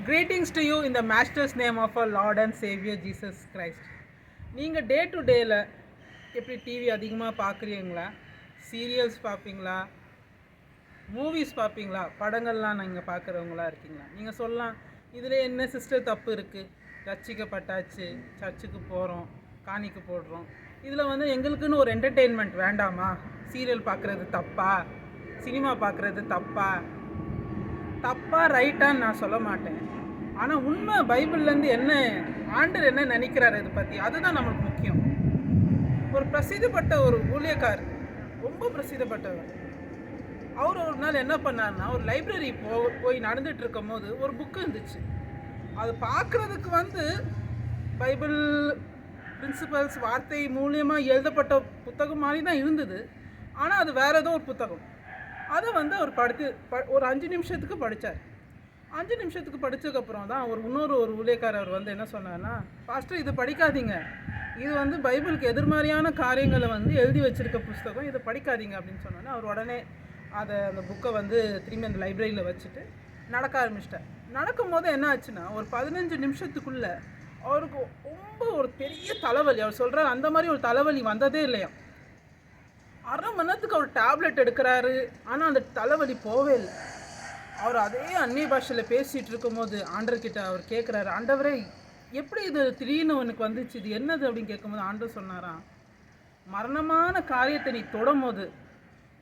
Greetings to you in the Master's name of our Lord and Savior Jesus Christ. நீங்கள் day to டேயில் எப்படி TV அதிகமாக பார்க்குறீங்களா, serials பார்ப்பீங்களா, மூவிஸ் பார்ப்பீங்களா, படங்கள்லாம் நீங்கள் பார்க்குறவங்களா இருக்கீங்களா? நீங்கள் சொல்லலாம், இதில் என்ன சிஸ்டர் தப்பு இருக்குது, ரட்சிக்கப்பட்டாச்சு, சர்ச்சுக்கு போகிறோம், காணிக்கு போடுறோம், இதில் எங்களுக்குன்னு ஒரு என்டர்டெயின்மெண்ட் வேண்டாமா? சீரியல் பார்க்குறது தப்பா, சினிமா பார்க்குறது தப்பா ரைட்டான்னு நான் சொல்ல மாட்டேன். ஆனால் உண்மை பைபிள்லேருந்து என்ன ஆண்டர் என்ன நினைக்கிறார் இதை பற்றி, அதுதான் நம்மளுக்கு முக்கியம். ஒரு பிரசித்தப்பட்ட ஒரு ஊழியக்கார், ரொம்ப பிரசித்தப்பட்டவர், அவர் ஒரு நாள் என்ன பண்ணார்னா, ஒரு லைப்ரரி போய் நடந்துகிட்டு இருக்கும் போது ஒரு புக்கு இருந்துச்சு. அது பார்க்குறதுக்கு பைபிள் பிரின்சிபல்ஸ் வார்த்தை மூலியமாக எழுதப்பட்ட புத்தகம் மாதிரி தான் இருந்தது. ஆனால் அது வேறு ஏதோ ஒரு புத்தகம். அதை அவர் ஒரு 5 நிமிஷத்துக்கு படித்தார். 5 நிமிஷத்துக்கு படித்ததுக்கப்புறம் தான் இன்னொரு ஊழியக்காரர் என்ன சொன்னார்னா, பாஸ்டர் இது படிக்காதீங்க, இது பைபிளுக்கு எதிர்மறையான காரியங்களை எழுதி வச்சுருக்க புஸ்தகம், இதை படிக்காதீங்க அப்படின்னு சொன்னோன்னா, அவர் உடனே அந்த புக்கை திரும்பி அந்த லைப்ரரியில் வச்சுட்டு நடக்க ஆரம்பிச்சிட்டார். நடக்கும்போது என்ன ஆச்சுன்னா, ஒரு 15 நிமிஷத்துக்குள்ளே அவருக்கு ரொம்ப ஒரு பெரிய தலைவலி. அவர் சொல்கிறார், அந்த மாதிரி ஒரு தலைவலி வந்ததே இல்லையா. அரை மணி நேரத்துக்கு அவர் டேப்லெட் எடுக்கிறாரு, ஆனால் அந்த தலைவலி போவே இல்லை. அவர் அதே அந்நிய பாஷையில் பேசிகிட்டு இருக்கும்போது ஆண்டர்கிட்ட அவர் கேட்குறாரு, ஆண்டவரே எப்படி இது திடீர்னு உனக்கு வந்துச்சு, இது என்னது அப்படின்னு கேட்கும்போது ஆண்டவர் சொன்னாராம், மரணமான காரியத்தை நீ தொடும் போது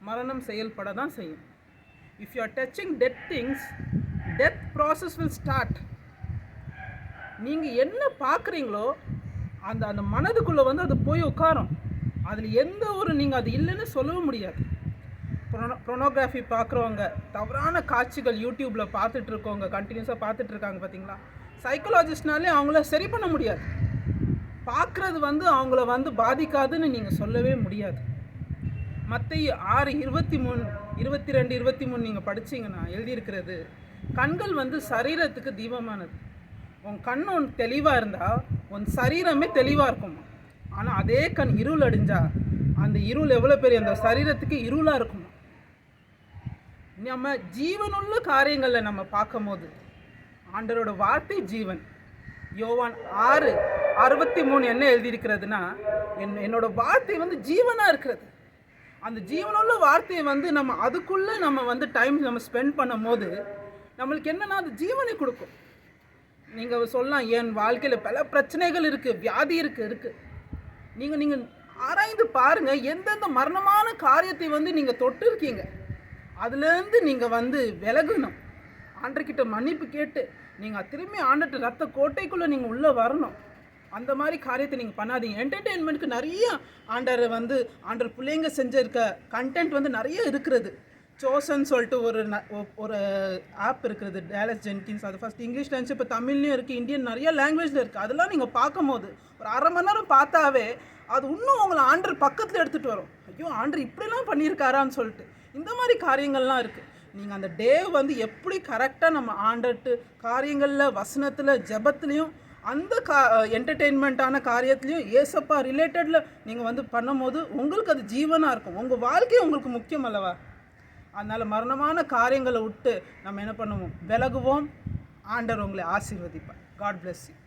மரணம் செயல்பட தான் செய்யும். If you are touching death things, death process will start. நீங்கள் என்ன பார்க்குறீங்களோ அந்த மனதுக்குள்ளே அது போய் உட்காரும். அதில் எந்த ஒரு நீங்கள் அது இல்லைன்னு சொல்லவும் முடியாது. ப்ரோனோகிராஃபி பார்க்குறவங்க, தவறான காட்சிகள் யூடியூப்பில் பார்த்துட்ருக்கவங்க, கண்டினியூஸாக பார்த்துட்ருக்காங்க பார்த்தீங்களா, சைக்கலாஜிஸ்ட்னாலே அவங்கள சரி பண்ண முடியாது. பார்க்குறது அவங்கள பாதிக்காதுன்னு நீங்கள் சொல்லவே முடியாது. மத்தேயு 6:23, 22, 23 நீங்கள் படிச்சிங்கன்னா எழுதியிருக்கிறது, கண்கள் சரீரத்துக்கு தீபமானது. உன் கண் ஒன்று தெளிவாக இருந்தால் உன் சரீரமே தெளிவாக இருக்குமா. ஆனால் அதே கண் இருள் அடிஞ்சா அந்த இருள் எவ்வளோ பெரிய அந்த சரீரத்துக்கு இருளாக இருக்குமா. நம்ம ஜீவனுள்ள காரியங்களில் நம்ம பார்க்கும் போது ஆண்டரோட வார்த்தை ஜீவன். யோவான் 6:63 என்ன எழுதியிருக்கிறதுனா, என்னோட வார்த்தை ஜீவனாக இருக்கிறது. அந்த ஜீவனுள்ள வார்த்தையை நம்ம அதுக்குள்ளே நம்ம டைம் நம்ம ஸ்பெண்ட் பண்ணும் போது நம்மளுக்கு என்னென்னா அது ஜீவனை கொடுக்கும். நீங்கள் சொல்லலாம், என் வாழ்க்கையில் பல பிரச்சனைகள் இருக்குது, வியாதி இருக்குது. நீங்கள் ஆராய்ந்து பாருங்கள், எந்தெந்த மரணமான காரியத்தை நீங்கள் தொட்டு இருக்கீங்க, அதுலேருந்து நீங்கள் விலகணும். ஆண்டர்கிட்ட மன்னிப்பு கேட்டு நீங்கள் திரும்பி ஆண்டர்கிட்ட ரத்த கோட்டைக்குள்ளே நீங்கள் உள்ளே வரணும். அந்த மாதிரி காரியத்தை நீங்கள் பண்ணாதீங்க. என்டர்டெயின்மெண்ட்டுக்கு நிறைய ஆண்டர் பிள்ளைங்க செஞ்சிருக்க கண்டென்ட் நிறைய இருக்கிறது. சோசன் சொல்லிட்டு ஒரு ஆப் இருக்கிறது, டேலஸ் ஜென்கின்ஸ். அது ஃபஸ்ட் இங்கிலீஷில் இருந்துச்சு, இப்போ தமிழ்லையும் இருக்குது, இந்தியன் நிறைய லாங்குவேஜில் இருக்குது. அதெல்லாம் நீங்கள் பார்க்கும் போது ஒரு அரை மணி நேரம் பார்த்தாவே அது இன்னும் உங்களை ஆண்டர் பக்கத்தில் எடுத்துகிட்டு வரும். ஐயோ, ஆண்டர் இப்படிலாம் பண்ணியிருக்காரான்னு சொல்லிட்டு இந்த மாதிரி காரியங்கள்லாம் இருக்குது. நீங்கள் அந்த டே எப்படி கரெக்டாக நம்ம ஆண்டர்ட்டு காரியங்களில், வசனத்தில், ஜெபத்துலேயும், அந்த என்டர்டெயின்மெண்ட்டான காரியத்துலேயும் ஏசப்பா ரிலேட்டடில் நீங்கள் பண்ணும்போது உங்களுக்கு அது ஜீவனாக இருக்கும். உங்கள் வாழ்க்கை உங்களுக்கு முக்கியம் அல்லவா. அதனால் மரணமான காரியங்களை விட்டு நம்ம என்ன பண்ணுவோம், விலகுவோம். ஆண்டவர் உங்களை ஆசீர்வதிப்பார். God bless you.